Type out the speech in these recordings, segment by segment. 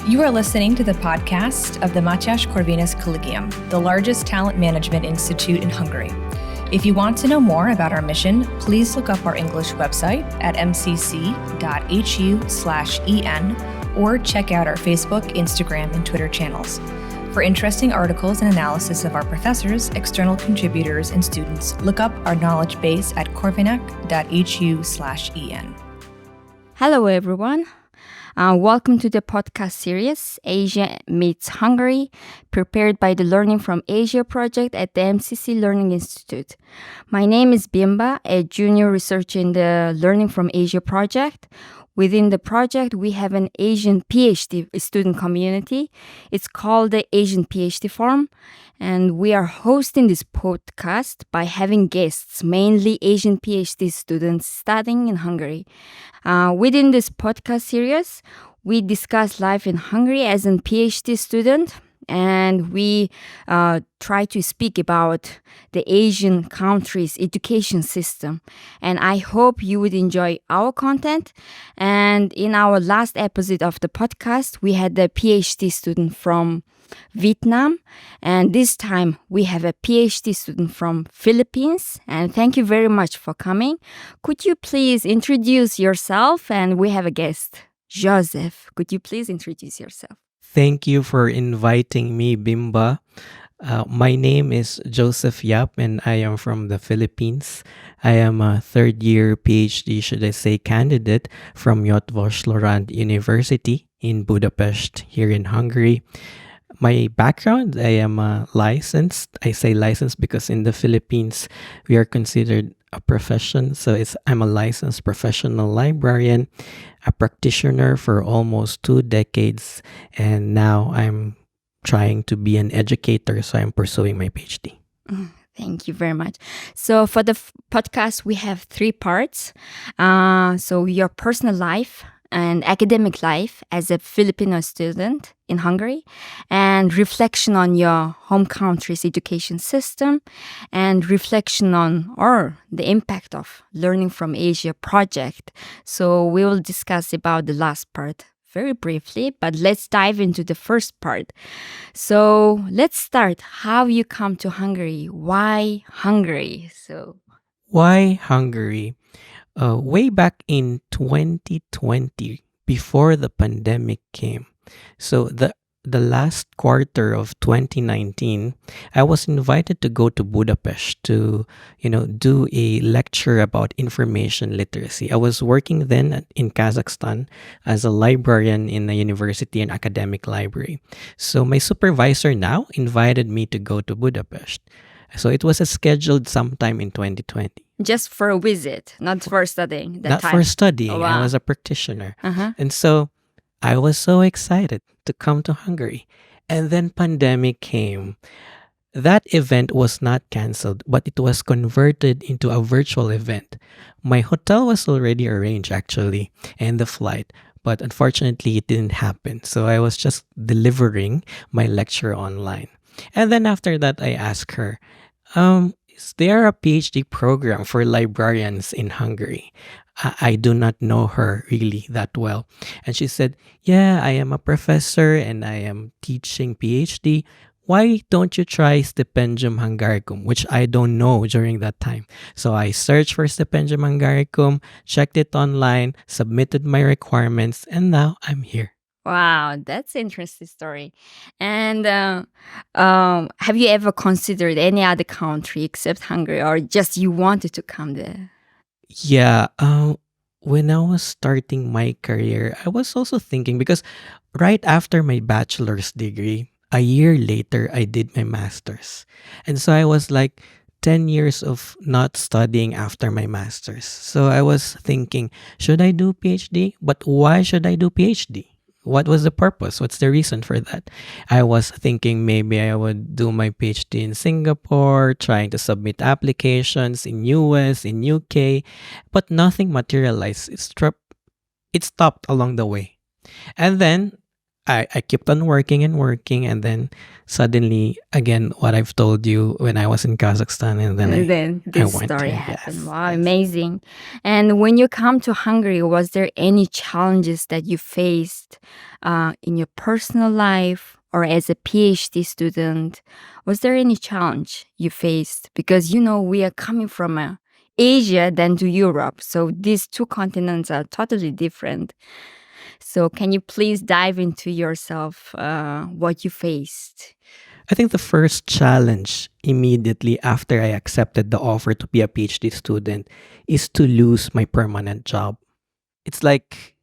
You are listening to the podcast of the Mathias Corvinus Collegium, the largest talent management institute in Hungary. If you want to know more about our mission, please look up our English website at mcc.hu/en or check out our Facebook, Instagram, and Twitter channels. For interesting articles and analysis of our professors, external contributors, and students, look up our knowledge base at corvinus.hu/en. Hello, everyone. Welcome to the podcast series, Asia Meets Hungary, prepared by the Learning from Asia project at the MCC Learning Institute. My name is Bimba, a junior researcher in the Learning from Asia project. Within the project, we have an Asian PhD student community. It's called the Asian PhD Forum, and we are hosting this podcast by having guests, mainly Asian PhD students studying in Hungary. Within this podcast series, we discuss life in Hungary as a PhD student, and we try to speak about the Asian countries' education system. And I hope you would enjoy our content. And in our last episode of the podcast, we had a PhD student from Vietnam, and this time we have a PhD student from Philippines. And thank you very much for coming. Could you please introduce yourself? And we have a guest, Joseph. Could you please introduce yourself? Thank you for inviting me, Bimba. My name is Joseph Yap, and I am from the Philippines. I am a third-year PhD, should I say, candidate from Eötvös Loránd University in Budapest, here in Hungary. My background, I am licensed. I say licensed because in the Philippines, we are considered a profession. So I'm a licensed professional librarian, a practitioner for almost 2 decades, and now I'm trying to be an educator, so I'm pursuing my PhD. Thank you very much. So for the podcast, we have 3 parts. So your personal life and academic life as a Filipino student in Hungary, and reflection on your home country's education system, and reflection on the impact of Learning from Asia project. So we will discuss about the last part very briefly, but let's dive into the first part. So let's start how you come to Hungary. Why Hungary? Why Hungary? Way back in 2020, before the pandemic came, so the last quarter of 2019, I was invited to go to Budapest to, do a lecture about information literacy. I was working then in Kazakhstan as a librarian in a university and academic library. So my supervisor now invited me to go to Budapest. So it was scheduled sometime in 2020. Just for a visit, not for studying. For studying. Oh, wow. I was a practitioner. Uh-huh. And so I was so excited to come to Hungary. And then pandemic came. That event was not canceled, but it was converted into a virtual event. My hotel was already arranged, actually, and the flight. But unfortunately, it didn't happen. So I was just delivering my lecture online. And then after that, I asked her, is there a PhD program for librarians in Hungary? I do not know her really that well. And she said, yeah, I am a professor and I am teaching PhD. Why don't you try Stipendium Hungaricum, which I don't know during that time. So I searched for Stipendium Hungaricum, checked it online, submitted my requirements, and now I'm here. Wow, that's an interesting story. And have you ever considered any other country except Hungary, or just you wanted to come there? Yeah, when I was starting my career, I was also thinking because right after my bachelor's degree, a year later, I did my master's. And so I was like 10 years of not studying after my master's. So I was thinking, should I do PhD? But why should I do PhD? What was the purpose? What's the reason for that? I was thinking maybe I would do my PhD in Singapore, trying to submit applications in US, in UK, but nothing materialized. It stopped along the way. And then I kept on working and working, and then suddenly, again, what I've told you when I was in Kazakhstan, and then And then I this went story there. happened. Yes, Wow, yes. amazing. And when you come to Hungary, was there any challenges that you faced in your personal life or as a PhD student? Was there any challenge you faced? Because, we are coming from Asia than to Europe. So these two continents are totally different. So can you please dive into yourself, what you faced? I think the first challenge immediately after I accepted the offer to be a PhD student is to lose my permanent job. It's like,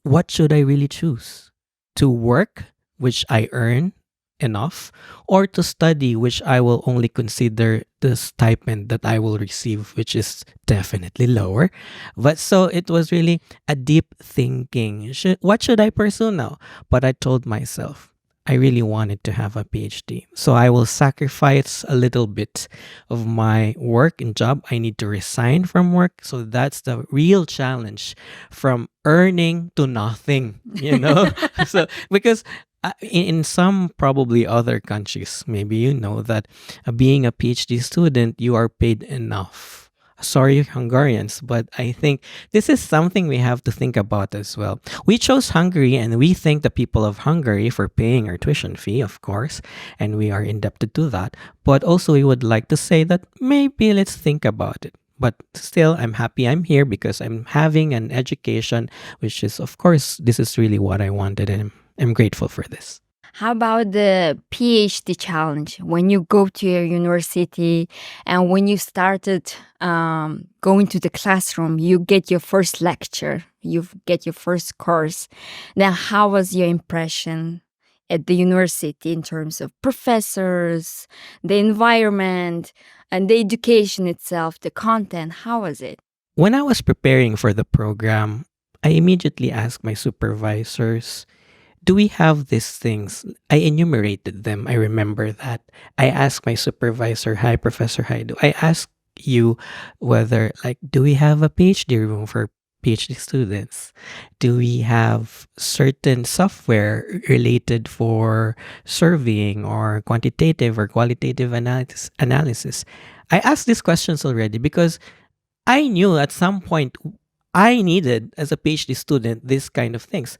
what should I really choose? To work, which I earn enough, or to study, which I will only consider the stipend that I will receive, which is definitely lower. But so it was really a deep thinking. What should I pursue now? But I told myself, I really wanted to have a PhD. So I will sacrifice a little bit of my work and job. I need to resign from work. So that's the real challenge, from earning to nothing, so because in some probably other countries, maybe that being a PhD student, you are paid enough. Sorry, Hungarians, but I think this is something we have to think about as well. We chose Hungary, and we thank the people of Hungary for paying our tuition fee, of course, and we are indebted to that. But also, we would like to say that maybe let's think about it. But still, I'm happy I'm here because I'm having an education, which is, of course, this is really what I wanted, and I'm grateful for this. How about the PhD challenge? When you go to your university and when you started going to the classroom, you get your first lecture, you get your first course. Then, how was your impression at the university in terms of professors, the environment, and the education itself, the content? How was it? When I was preparing for the program, I immediately asked my supervisors, do we have these things? I enumerated them. I remember that. I asked my supervisor, hi, Professor Haidu, I asked you whether, like, do we have a PhD room for PhD students? Do we have certain software related for surveying or quantitative or qualitative analysis? I asked these questions already because I knew at some point I needed, as a PhD student, this kind of things.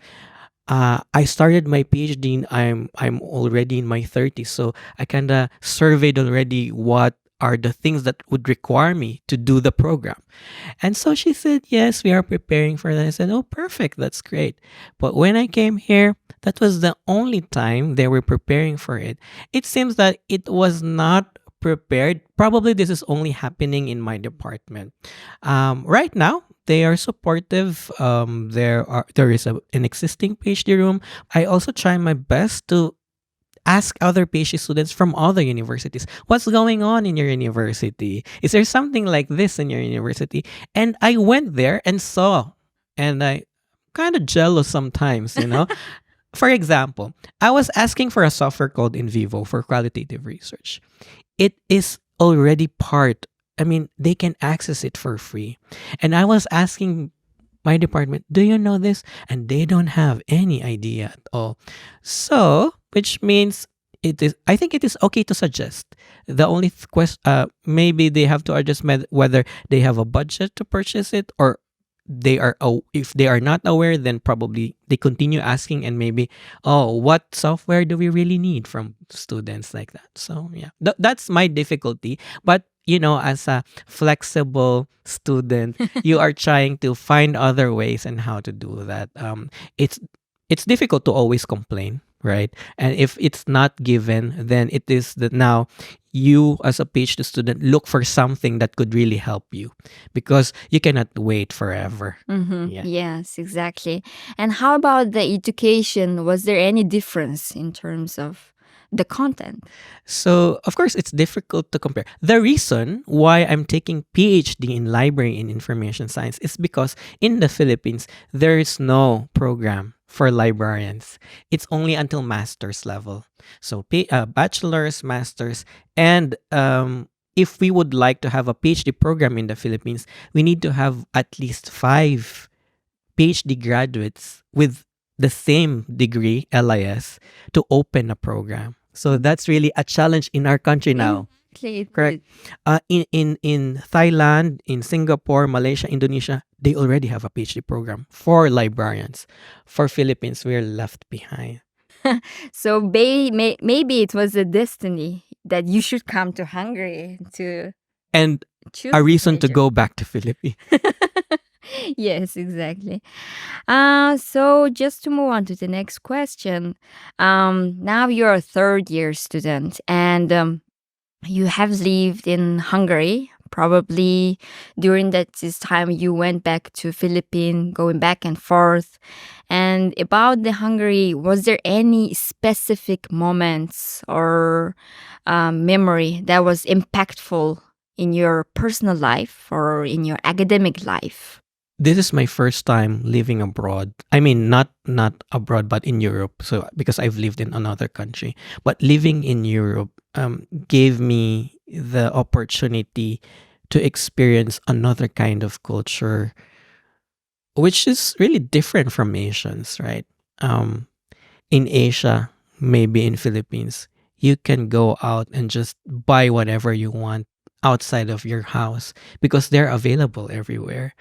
I started my PhD. I'm already in my 30s, so I kind of surveyed already what are the things that would require me to do the program. And so she said, yes, we are preparing for that. I said, oh, perfect, that's great. But when I came here, that was the only time they were preparing for it. It seems that it was not prepared. Probably this is only happening in my department. Right now, they are supportive. There is an existing PhD room. I also try my best to ask other PhD students from other universities, what's going on in your university? Is there something like this in your university? And I went there and saw, and I kind of jealous sometimes. For example, I was asking for a software called In Vivo for qualitative research. It is already part. I mean, they can access it for free. And I was asking my department, do you know this? And they don't have any idea at all. So, which means I think it is okay to suggest. The only question, maybe they have to adjust whether they have a budget to purchase it, or if they are not aware, then probably they continue asking, and maybe, oh, what software do we really need from students, like that? So yeah, that's my difficulty. But as a flexible student, you are trying to find other ways and how to do that. It's difficult to always complain, right? And if it's not given, then it is that now you, as a PhD student, look for something that could really help you, because you cannot wait forever. Yeah. Yes, exactly. And how about the education? Was there any difference in terms of the content? So, of course, it's difficult to compare. The reason why I'm taking PhD in library and information science is because in the Philippines, there is no program for librarians. It's only until master's level. So, bachelor's, master's, and if we would like to have a PhD program in the Philippines, we need to have at least 5 PhD graduates with the same degree, LIS, to open a program. So that's really a challenge in our country now. Exactly. Correct. In Thailand, in Singapore, Malaysia, Indonesia, they already have a PhD program for librarians. For Philippines, we're left behind. So maybe it was a destiny that you should come to Hungary to And choose a this reason to major. go back to Philippines. Yes, exactly. So just to move on to the next question, now you're a third year student and you have lived in Hungary. Probably during this time you went back to Philippines, going back and forth. And about the Hungary, was there any specific moments or memory that was impactful in your personal life or in your academic life? This is my first time living abroad. I mean, not abroad, but in Europe. So because I've lived in another country, but living in Europe gave me the opportunity to experience another kind of culture, which is really different from Asians, right? Um, in Asia, maybe in Philippines, you can go out and just buy whatever you want outside of your house because they're available everywhere.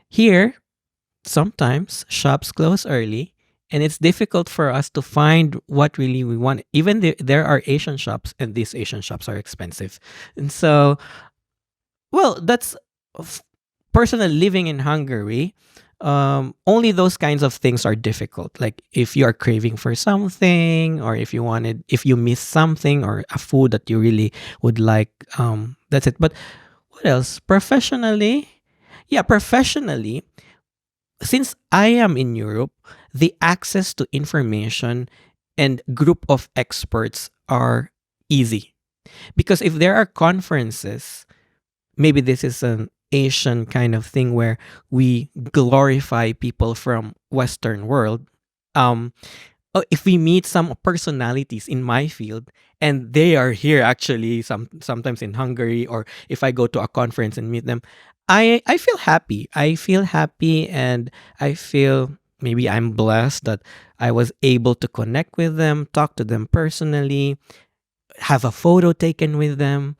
Here, sometimes shops close early and it's difficult for us to find what really we want. Even there are Asian shops and these Asian shops are expensive. And so, well, that's f- personal living in Hungary. Only those kinds of things are difficult. Like if you are craving for something, or if you miss something, or a food that you really would like, that's it. But what else? Professionally, yeah, professionally, since I am in Europe, the access to information and group of experts are easy. Because if there are conferences, maybe this is an Asian kind of thing where we glorify people from Western world. Um, if we meet some personalities in my field and they are here actually sometimes in Hungary, or if I go to a conference and meet them, I feel happy. I feel happy and I feel maybe I'm blessed that I was able to connect with them, talk to them personally, have a photo taken with them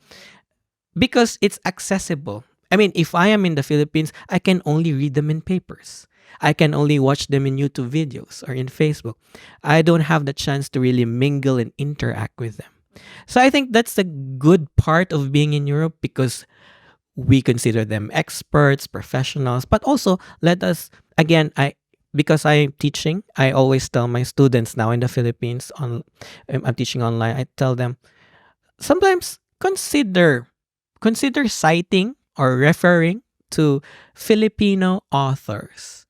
because it's accessible. I mean, if I am in the Philippines, I can only read them in papers. I can only watch them in YouTube videos or in Facebook. I don't have the chance to really mingle and interact with them. So I think that's the good part of being in Europe because we consider them experts, professionals, but also let us again I because I'm teaching, I always tell my students now in the Philippines I'm teaching online. I tell them sometimes consider citing or referring to Filipino authors.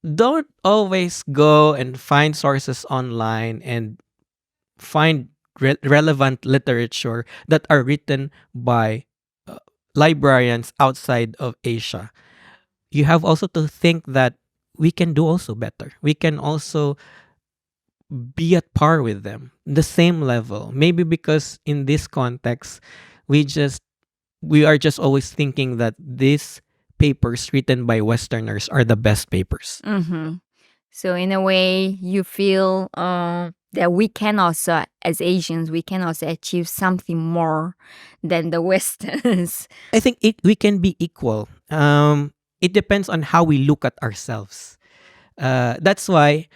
Don't always go and find sources online and find relevant literature that are written by uh, librarians outside of Asia. You have also to think that we can do also better. We can also be at par with them, the same level. Maybe because in this context, we are just always thinking that these papers written by Westerners are the best papers. Mm-hmm. So in a way, you feel that we can also, as Asians, we can also achieve something more than the Westerns. I think we can be equal. It depends on how we look at ourselves. That's why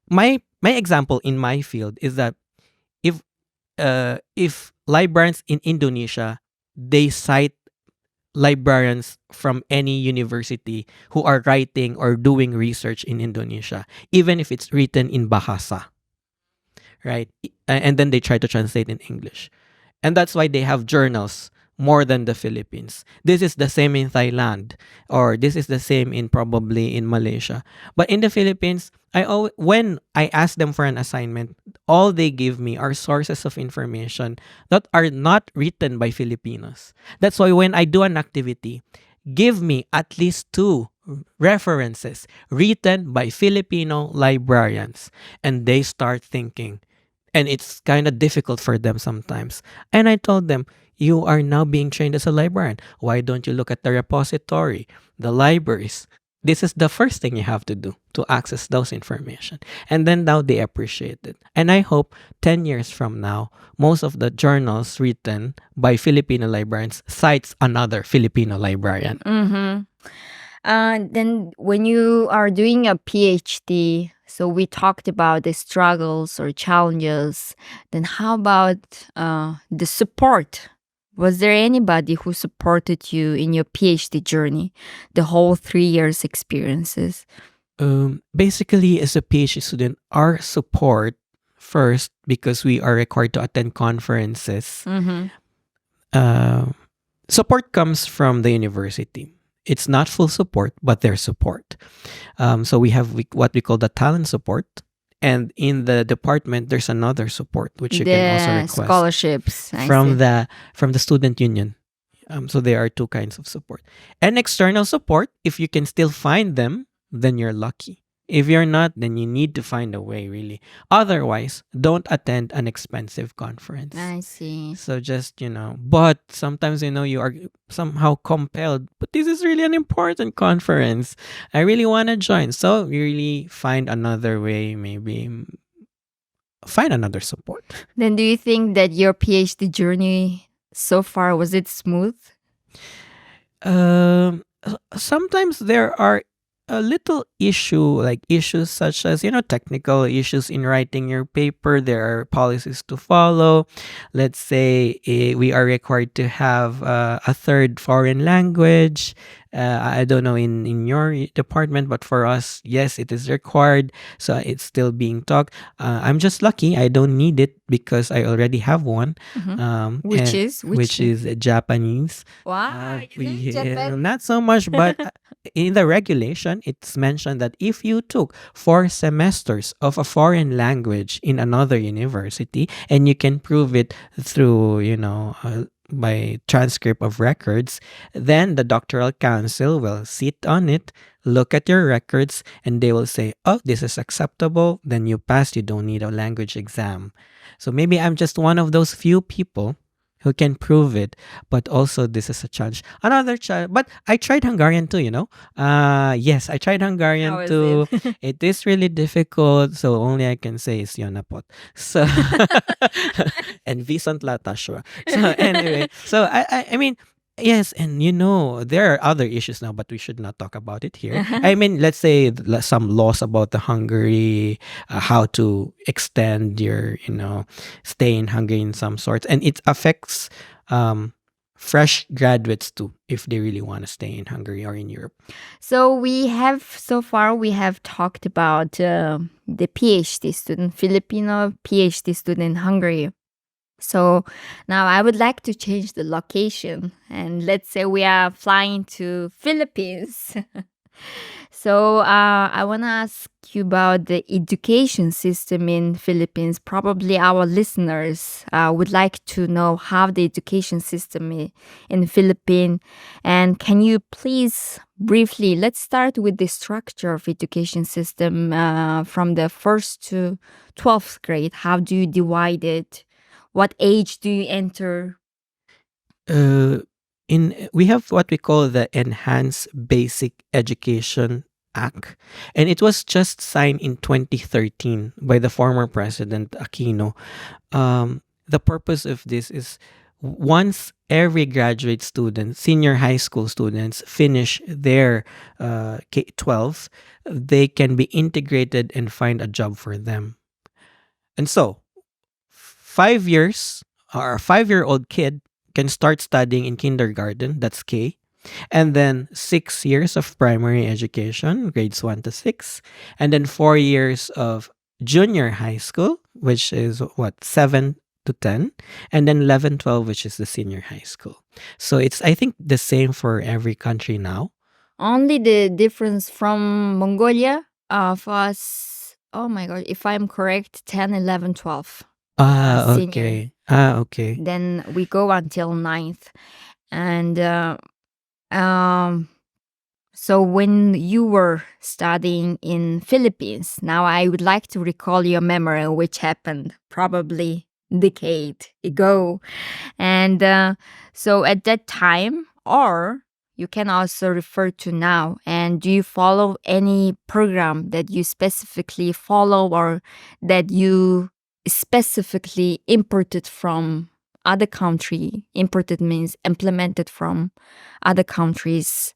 my example in my field is that if if librarians in Indonesia they cite librarians from any university who are writing or doing research in Indonesia, even if it's written in Bahasa, right? And then they try to translate in English. And that's why they have journals more than the Philippines. This is the same in Thailand, or this is the same in probably in Malaysia. But in the Philippines, when I ask them for an assignment, all they give me are sources of information that are not written by Filipinos. That's why when I do an activity, give me at least two references written by Filipino librarians, and they start thinking, and it's kind of difficult for them sometimes. And I told them, you are now being trained as a librarian. Why don't you look at the repository, the libraries? this is the first thing you have to do to access those information. And then now they appreciate it. And I hope 10 years from now, most of the journals written by Filipino librarians cites another Filipino librarian. Mm-hmm. Then when you are doing a PhD, so we talked about the struggles or challenges. Then how about the support? Was there anybody who supported you in your PhD journey, the whole 3 years experiences? Basically, as a PhD student, our support first, because we are required to attend conferences, Mm-hmm. support comes from the university. It's not full support, but their support. So we have what we call the talent support. And in the department, there's another support which you can also The request scholarships. I from see. the student union. So there are two kinds of support. And external support, if you can still find them, then you're lucky. If you're not, then you need to find a way, really. Otherwise, don't attend an expensive conference. I see. So just, but sometimes, you are somehow compelled, but this is really an important conference. I really want to join. So you really find another way, maybe find another support. Then do you think that your PhD journey so far, was it smooth? Sometimes there are a little issues such as technical issues in writing your paper. There are policies to follow. Let's say we are required to have a third foreign language. I don't know in your department, but for us, yes, it is required. So it's still being taught. I'm just lucky. I don't need it because I already have one. Mhm. Which is? Which is Japanese. Wow, you know Japan. Not so much, but in the regulation, it's mentioned that if you took 4 semesters of a foreign language in another university and you can prove it through, by transcript of records, then the doctoral council will sit on it, look at your records, and they will say, oh, this is acceptable. Then you pass. You don't need a language exam. So maybe I'm just one of those few people who can prove it, but also this is a challenge. Another challenge, but I tried Hungarian too, yes, I tried Hungarian How is too. it? It is really difficult, so only I can say is Yonapot. So, and Vicent Latashwa. So anyway, so I mean, yes, and there are other issues now, but we should not talk about it here. I mean, let's say some laws about the Hungary, how to extend your, stay in Hungary in some sorts, and it affects fresh graduates too, if they really want to stay in Hungary or in Europe. So we have talked about the PhD student, Filipino PhD student in Hungary. So now I would like to change the location, and let's say we are flying to Philippines. So I want to ask you about the education system in Philippines. Probably our listeners would like to know how the education system in Philippines. And can you please briefly, let's start with the structure of education system from the 1st to 12th grade. How do you divide it? What age do you enter? We have what we call the Enhanced Basic Education Act, and it was just signed in 2013 by the former president Aquino. The purpose of this is once every graduate student, senior high school students, finish their K-12, they can be integrated and find a job for them. And so 5 years or a 5-year-old kid can start studying in kindergarten, that's K, and then 6 years of primary education, grades 1 to 6, and then 4 years of junior high school, which is 7 to 10, and then 11, 12, which is the senior high school. So it's, I think, the same for every country now. Only the difference from Mongolia for us, oh my God, if I'm correct, 10, 11, 12. Senior. Okay. Okay. Then we go until 9th. And so when you were studying in Philippines, now I would like to recall your memory, which happened probably decade ago. And so at that time, or you can also refer to now. And do you follow any program that you specifically follow or that you specifically imported from other country? Imported means implemented from other countries.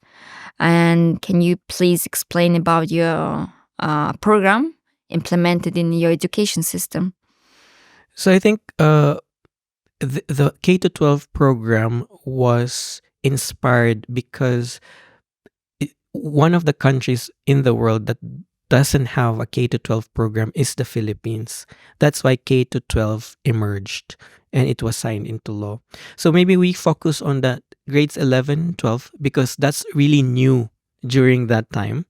And can you please explain about your program implemented in your education system? So I think the K to 12 program was inspired because one of the countries in the world that doesn't have a K to 12 program is the Philippines. That's why K to 12 emerged and it was signed into law. So maybe we focus on the grades 11, 12 because that's really new during that time.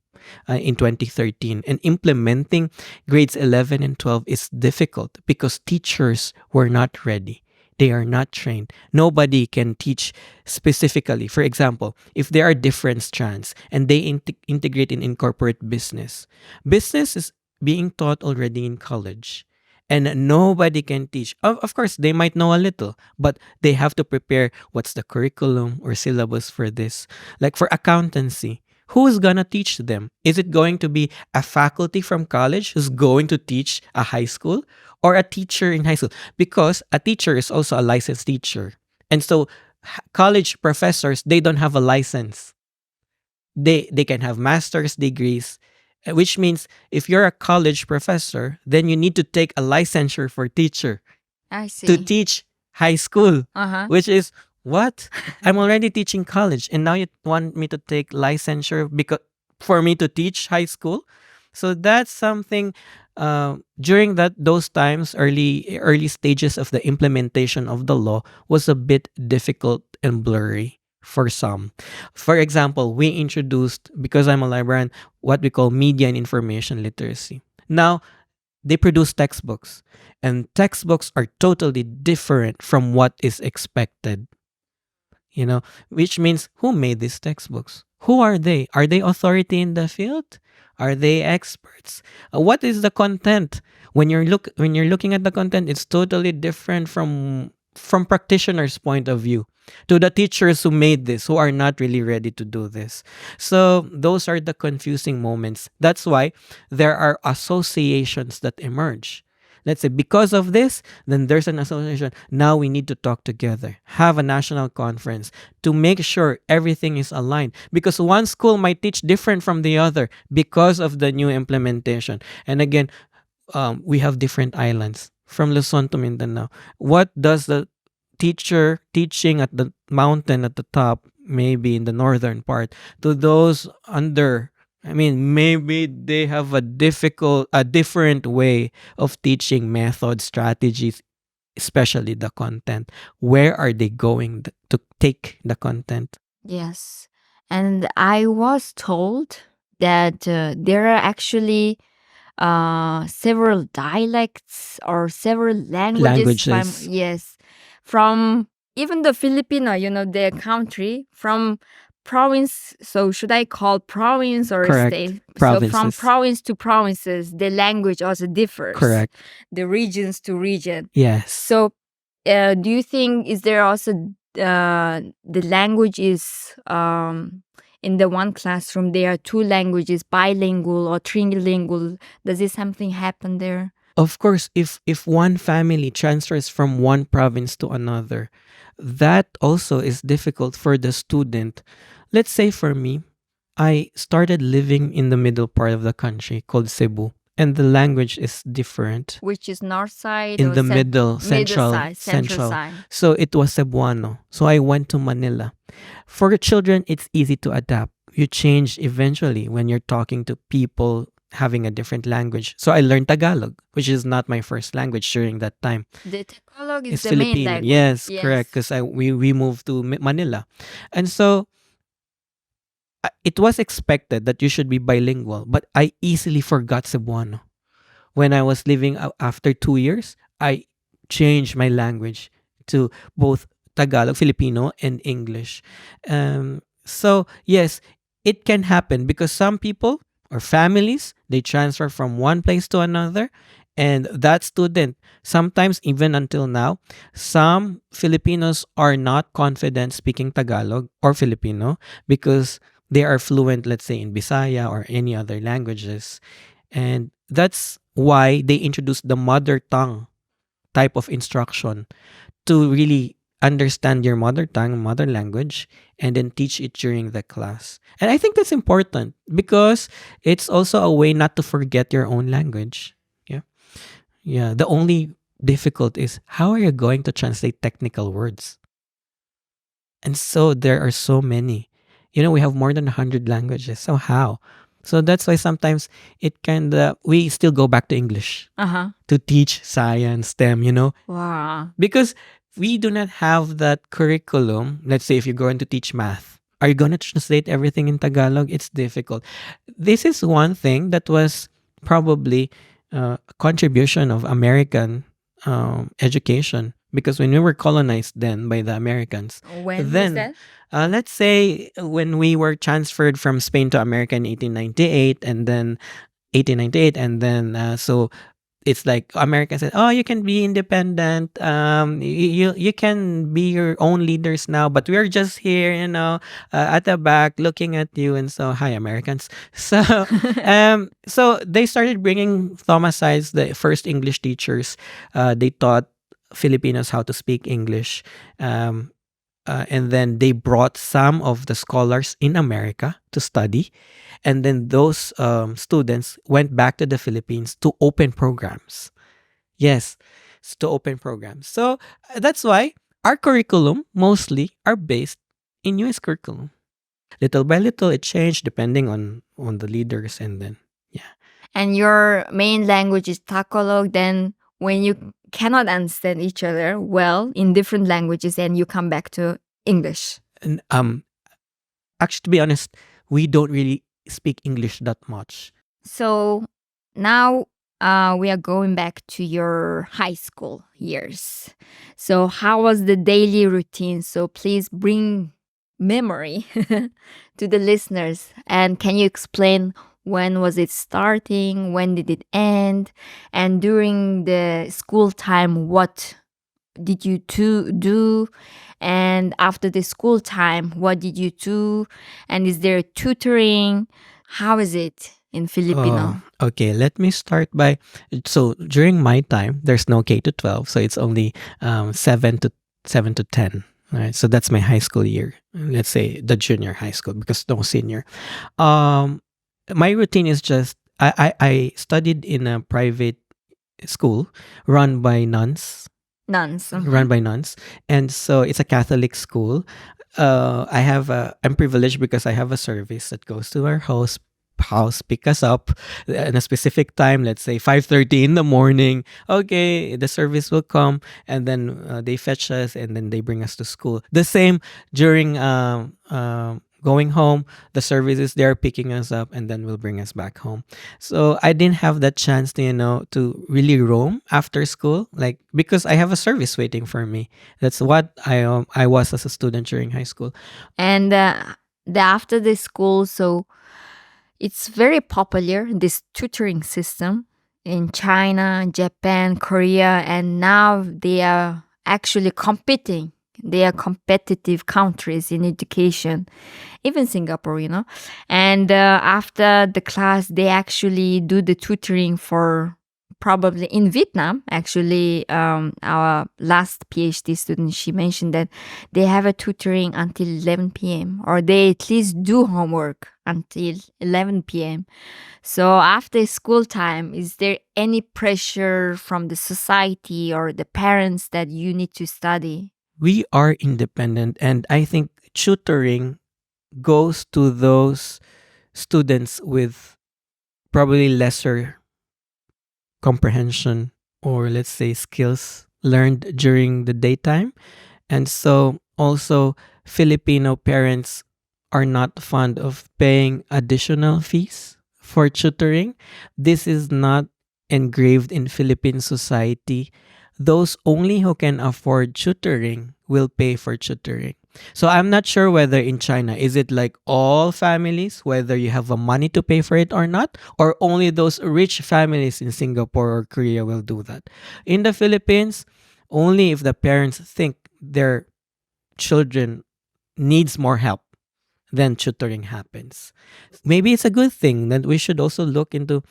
In 2013, and implementing grades 11 and 12 is difficult because teachers were not ready. They are not trained. Nobody can teach specifically. For example, if there are different strands and they integrate and incorporate business, business is being taught already in college. And nobody can teach. Of course, they might know a little, but they have to prepare what's the curriculum or syllabus for this. Like for accountancy, who's gonna teach them? Is it going to be a faculty from college who's going to teach a high school or a teacher in high school? Because a teacher is also a licensed teacher. And so college professors, they don't have a license. They can have master's degrees, which means if you're a college professor, then you need to take a licensure for teacher I to see. teach high school, Uh-huh. which is what? I'm already teaching college, and now you want me to take licensure because for me to teach high school. So that's something. During those times, early stages of the implementation of the law was a bit difficult and blurry for some. For example, we introduced, because I'm a librarian, what we call media and information literacy. Now they produce textbooks, and textbooks are totally different from what is expected. Which means who made these textbooks? Who are they? Are they authority in the field? Are they experts? What is the content? When you're looking at the content, it's totally different from practitioners' point of view to the teachers who made this, who are not really ready to do this. So those are the confusing moments. That's why there are associations that emerge. Let's say because of this, then there's an association. Now we need to talk together, have a national conference to make sure everything is aligned. Because one school might teach different from the other because of the new implementation. And again, we have different islands from Luzon to Mindanao. What does the teacher teaching at the mountain at the top, maybe in the northern part, to those under? I mean, maybe they have a different way of teaching methods, strategies, especially the content. Where are they going to take the content? Yes. And I was told that there are actually several dialects or several languages from, Languages. yes, from even the Filipino, their country, from province. So should I call province or Correct. state? So from Provinces. province to provinces, the language also differs. Correct. The regions to region. Yes. So do you think is there also the language is in the one classroom there are two languages, bilingual or trilingual? Does this something happen there? Of course, if one family transfers from one province to another, that also is difficult for the student. Let's say for me, I started living in the middle part of the country called Cebu, and the language is different. Which is north side In or the middle, central, side, central side. So it was Cebuano. So I went to Manila. For children, it's easy to adapt. You change eventually when you're talking to people having a different language. So I learned Tagalog, which is not my first language during that time. The Tagalog is It's the main Filipino. language. Yes, correct. Because we moved to Manila. And so it was expected that you should be bilingual, but I easily forgot Cebuano. When I was living after 2 years, I changed my language to both Tagalog, Filipino, and English. So yes, it can happen because some people or families, they transfer from one place to another, And that student, sometimes even until now, some Filipinos are not confident speaking Tagalog or Filipino because they are fluent, let's say, in Bisaya or any other languages. And that's why they introduced the mother tongue type of instruction to really understand your mother tongue, mother language, and then teach it during the class. And I think that's important because it's also a way not to forget your own language. Yeah. Yeah. The only difficult is how are you going to translate technical words? And so there are so many. We have more than 100 languages. So how? So that's why sometimes we still go back to English Uh-huh. to teach science, STEM, Wow. because we do not have that curriculum. Let's say if you're going to teach math, are you going to translate everything in Tagalog? It's difficult. This is one thing that was probably a contribution of American education because when we were colonized then by the Americans, When was then that? let's say when we were transferred from Spain to America in 1898 and then 1898 and then so it's like America said, "Oh, you can be independent. You can be your own leaders now, but we're just here, at the back looking at you." And so, hi, Americans. So they started bringing Thomasides, the first English teachers. They taught Filipinos how to speak English. And then they brought some of the scholars in America to study. And then those students went back to the Philippines to open programs. Yes, to open programs. So that's why our curriculum mostly are based in US curriculum. Little by little, it changed depending on the leaders. And then, yeah. And your main language is Tagalog, then when you cannot understand each other well in different languages, and you come back to English. And, actually, to be honest, we don't really speak English that much. So now we are going back to your high school years. So how was the daily routine? So please bring memory to the listeners. And can you explain when was it starting? When did it end? And during the school time, what did you do? And after the school time, what did you do? And is there tutoring? How is it in Filipino? Okay, let me start by so during my time there's no K to 12, so it's only 7 to 10. Right, so that's my high school year. Let's say the junior high school because no senior. Um, my routine is just I studied in a private school run by nuns, Nuns. run by nuns, and so it's a Catholic school. I'm privileged because I have a service that goes to our house pick us up in a specific time, let's say 5:30 in the morning. Okay, the service will come and then they fetch us and then they bring us to school. The same during going home, the service is there picking us up and then will bring us back home. So I didn't have that chance to to really roam after school, like because I have a service waiting for me. That's what I was as a student during high school. And after the school, so it's very popular, this tutoring system in China, Japan, Korea, and now they are actually competing. They are competitive countries in education, even Singapore. And after the class, they actually do the tutoring for probably in Vietnam. Actually, our last PhD student, she mentioned that they have a tutoring until 11 p.m. or they at least do homework until 11 p.m. So after school time, is there any pressure from the society or the parents that you need to study? We are independent, and I think tutoring goes to those students with probably lesser comprehension or let's say skills learned during the daytime. And so also Filipino parents are not fond of paying additional fees for tutoring. This is not engraved in Philippine society. Those only who can afford tutoring will pay for tutoring. So I'm not sure whether in China, is it like all families, whether you have the money to pay for it or not, or only those rich families in Singapore or Korea will do that. In the Philippines, only if the parents think their children needs more help, then tutoring happens. Maybe it's a good thing that we should also look into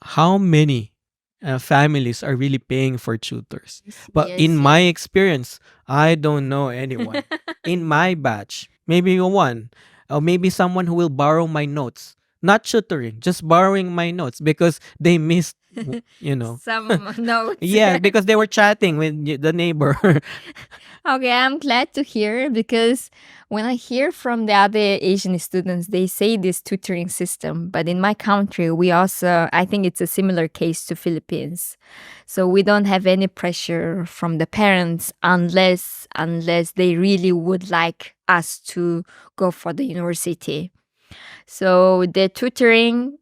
how many families are really paying for tutors. But Yes, in yes. my experience, I don't know anyone. In my batch, maybe one, or maybe someone who will borrow my notes. Not tutoring, just borrowing my notes because they missed, Some notes. yeah, because they were chatting with the neighbor. Okay, I'm glad to hear because when I hear from the other Asian students, they say this tutoring system. But in my country, we also, I think it's a similar case to Philippines. So we don't have any pressure from the parents unless they really would like us to go for the university. So the tutoring,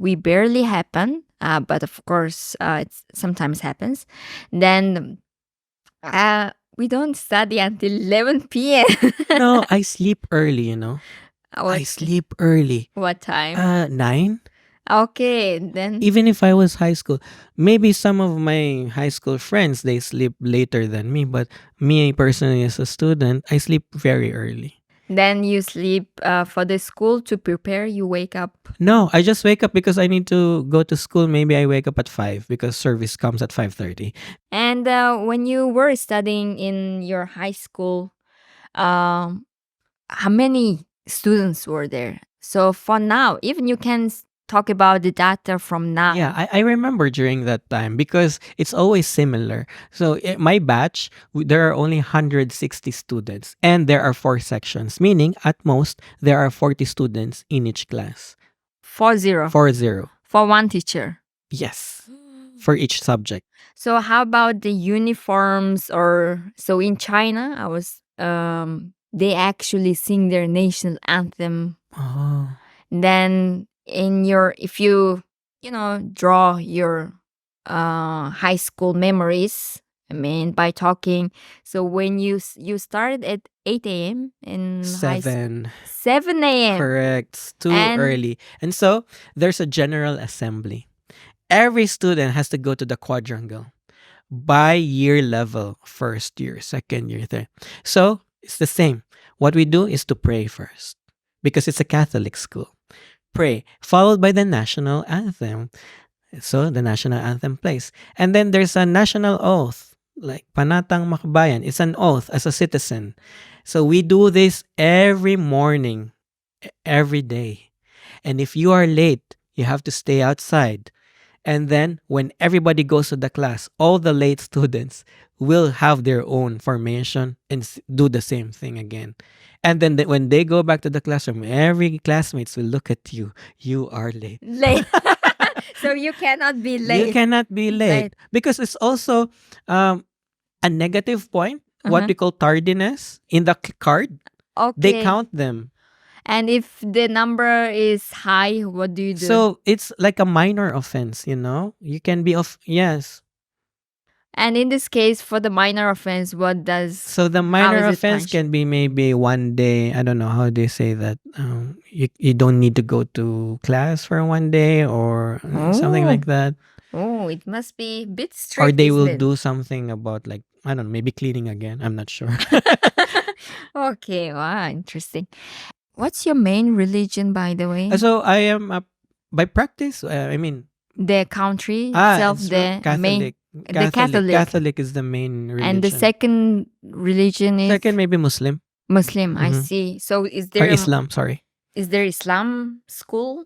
we barely happen, but of course, it sometimes happens. Then we don't study until 11 p.m. No, I sleep early. I sleep early. What time? 9. Okay, then. Even if I was high school, maybe some of my high school friends they sleep later than me, but me personally as a student, I sleep very early. Then you sleep for the school to prepare. You wake up. No, I just wake up because I need to go to school. Maybe I wake up at 5 because service comes at 5:30. And when you were studying in your high school, how many students were there? So for now, even you can talk about the data from now. Yeah, I remember during that time because it's always similar. So my batch, there are only 160 students and there are 4 sections, meaning at most there are 40 students in each class. 40 40. for one teacher. Yes, for each subject. So how about the uniforms? Or so in China, I was they actually sing their national anthem. Oh. Then if you draw your high school memories, I mean by talking. So when you started at 8 a.m. in 7. 7 a.m. Correct. It's too And- early. And so there's a general assembly. Every student has to go to the quadrangle by year level, first year, second year, third. So it's the same. What we do is to pray first because it's a Catholic school. Pray, followed by the national anthem. So the national anthem plays. And then there's a national oath, like Panatang Makabayan. It's an oath as a citizen. So we do this every morning, every day. And if you are late, you have to stay outside. And then when everybody goes to the class, all the late students will have their own formation and do the same thing again. And then when they go back to the classroom, every classmates will look at you. You are late. Late. So you cannot be late. You cannot be late. Because it's also a negative point, what we call tardiness in the card. Okay. They count them. And if the number is high, what do you do? So it's like a minor offense, You can be yes. And in this case, for the minor offense, what does... So the how minor is it offense punished? can be maybe one day. I don't know how they say that. You don't need to go to class for one day or something Oh. like that. Oh, it must be a bit strict. Or they isn't will it? do something about like, I don't know, maybe cleaning again. I'm not sure. Okay, wow, interesting. What's your main religion, by the way? So I am by practice. I mean, The country itself, it's the main... Catholic. the Catholic. Catholic is the main religion. And the second religion is... Second, maybe Muslim Muslim, I Mhm. see. So is or there Islam. Sorry. is there Islam school?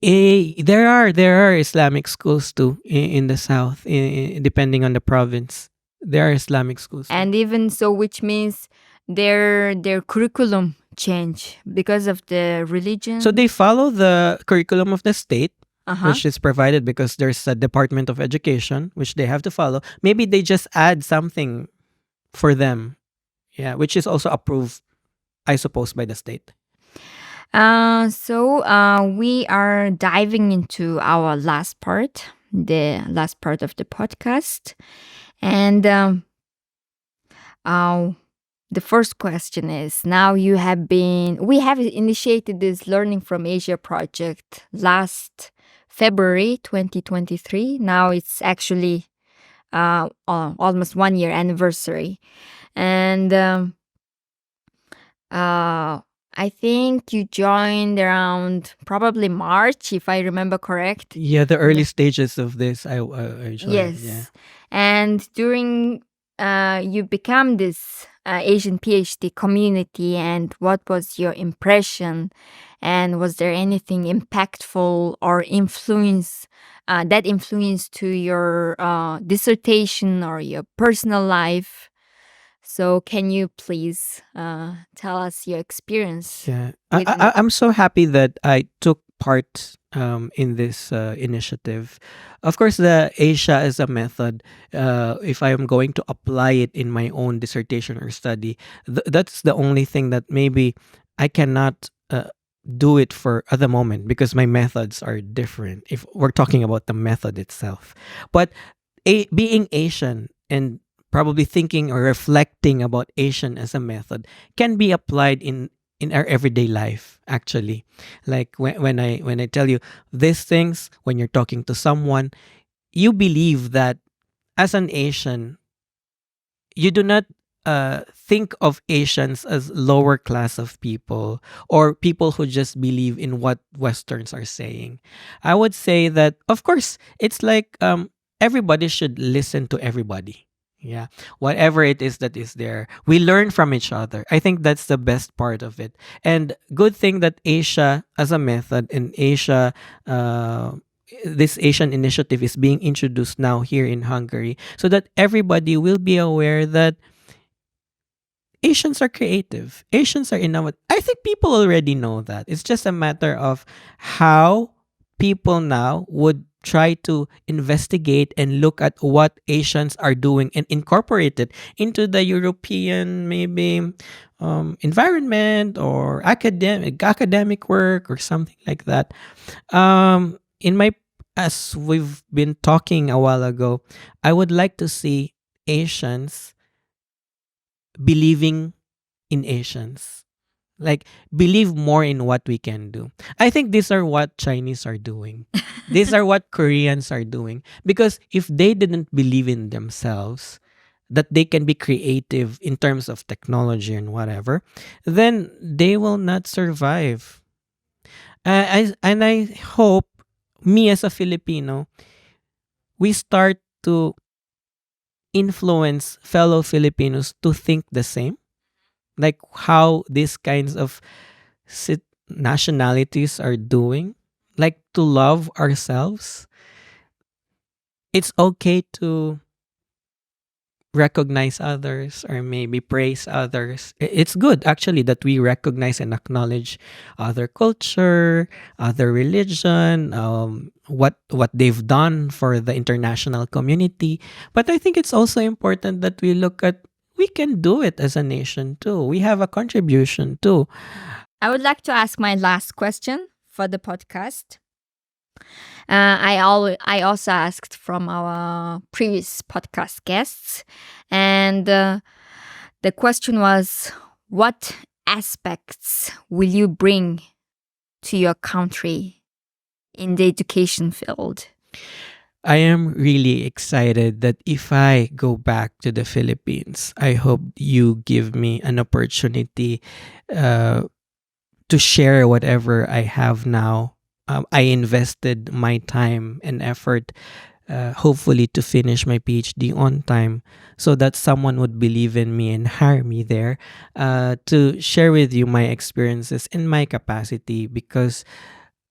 There are Islamic schools too in the south, depending on the province. There are Islamic schools. Too. And even so, which means their curriculum change because of the religion. So they follow the curriculum of the state, uh-huh. which is provided because there's a Department of Education, which they have to follow. Maybe they just add something for them. Yeah, which is also approved, I suppose, by the state. So we are diving into our last part, the last part of the podcast. And the first question is, now we have initiated this Learning from Asia project last February 2023. Now it's actually almost 1 year anniversary. And I think you joined around probably March, if I remember correct. Yeah, the early stages of this, I joined. Yes. Yeah. And during you become this Asian PhD community, and what was your impression? And was there anything impactful or that influence to your dissertation or your personal life? So can you please tell us your experience? Yeah, with I'm so happy that I took part in this initiative. Of course, the Asia as a method, if I am going to apply it in my own dissertation or study, that's the only thing that maybe I cannot do it for at the moment because my methods are different. If we're talking about the method itself, but being Asian and probably thinking or reflecting about Asian as a method can be applied in our everyday life actually. Like when I tell you these things, when you're talking to someone, you believe that as an Asian, you do not think of Asians as lower class of people or people who just believe in what Westerns are saying. I would say that, of course, it's like everybody should listen to everybody. Yeah, whatever it is that is there, we learn from each other. I think that's the best part of it. And good thing that Asia as a method in Asia, this Asian initiative is being introduced now here in Hungary so that everybody will be aware that Asians are creative. Asians are innovative. I think people already know that. It's just a matter of how people now would try to investigate and look at what Asians are doing and incorporate it into the European maybe environment or academic work or something like that. In my As we've been talking a while ago, I would like to see Asians believing in Asians. Like believe more in what we can do. I think these are what Chinese are doing. These are what Koreans are doing. Because if they didn't believe in themselves, that they can be creative in terms of technology and whatever, then they will not survive. And I hope me as a Filipino, we start to influence fellow Filipinos to think the same, like how these kinds of nationalities are doing, like to love ourselves. It's okay to recognize others or maybe praise others. It's good actually that we recognize and acknowledge other culture, other religion, what they've done for the international community. But I think it's also important that we look at we can do it as a nation too. We have a contribution too. I would like to ask my last question for the podcast. I also asked from our previous podcast guests, and the question was, what aspects will you bring to your country in the education field? I am really excited that if I go back to the Philippines, I hope you give me an opportunity to share whatever I have now. I invested my time and effort, hopefully, to finish my PhD on time so that someone would believe in me and hire me there to share with you my experiences in my capacity because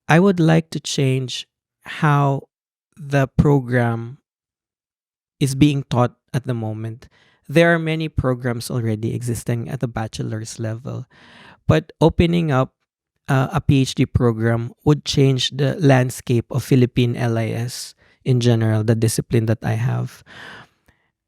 I would like to change how the program is being taught at the moment. There are many programs already existing at the bachelor's level, but opening up a PhD program would change the landscape of Philippine LIS in general, the discipline that I have.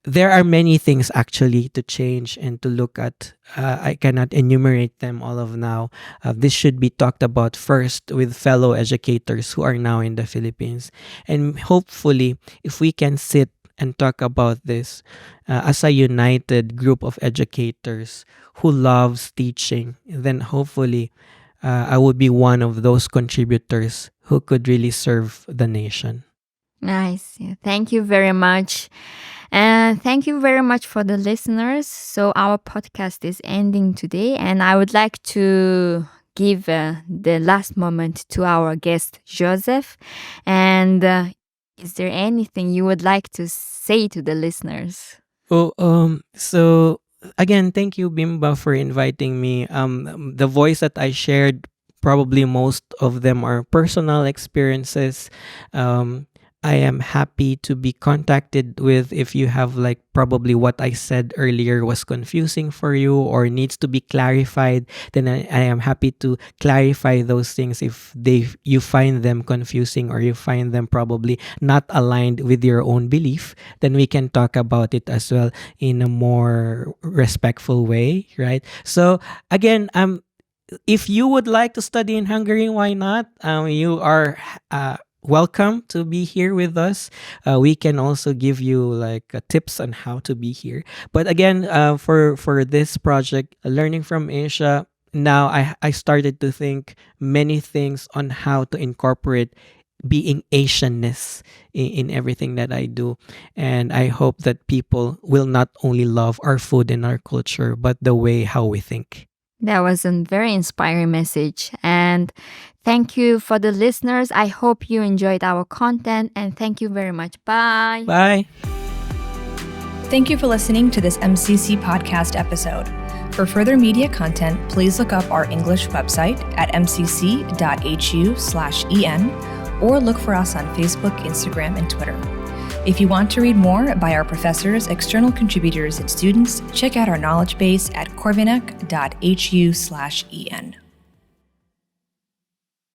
There are many things actually to change and to look at. I cannot enumerate them all of now. This should be talked about first with fellow educators who are now in the Philippines. And hopefully, if we can sit and talk about this as a united group of educators who loves teaching, then hopefully I would be one of those contributors who could really serve the nation. Nice. Yeah, thank you very much. And thank you very much for the listeners. So our podcast is ending today, and I would like to give the last moment to our guest, Joseph. And is there anything you would like to say to the listeners? So again, thank you, Bimba, for inviting me. The voice that I shared, probably most of them are personal experiences. I am happy to be contacted with if you have like probably what I said earlier was confusing for you or needs to be clarified. Then I am happy to clarify those things if you find them confusing or you find them probably not aligned with your own belief. Then we can talk about it as well in a more respectful way, right? So again, if you would like to study in Hungary, why not? You are welcome to be here with us. We can also give you like tips on how to be here. But again, for this project, Learning from Asia, now I started to think many things on how to incorporate being Asianness in everything that I do. And I hope that people will not only love our food and our culture, but the way how we think. That was a very inspiring message. And thank you for the listeners. I hope you enjoyed our content, and thank you very much. Bye. Bye. Thank you for listening to this MCC podcast episode. For further media content, please look up our English website at mcc.hu/en or look for us on Facebook, Instagram, and Twitter. If you want to read more by our professors, external contributors, and students, check out our knowledge base at corvinus.hu/en.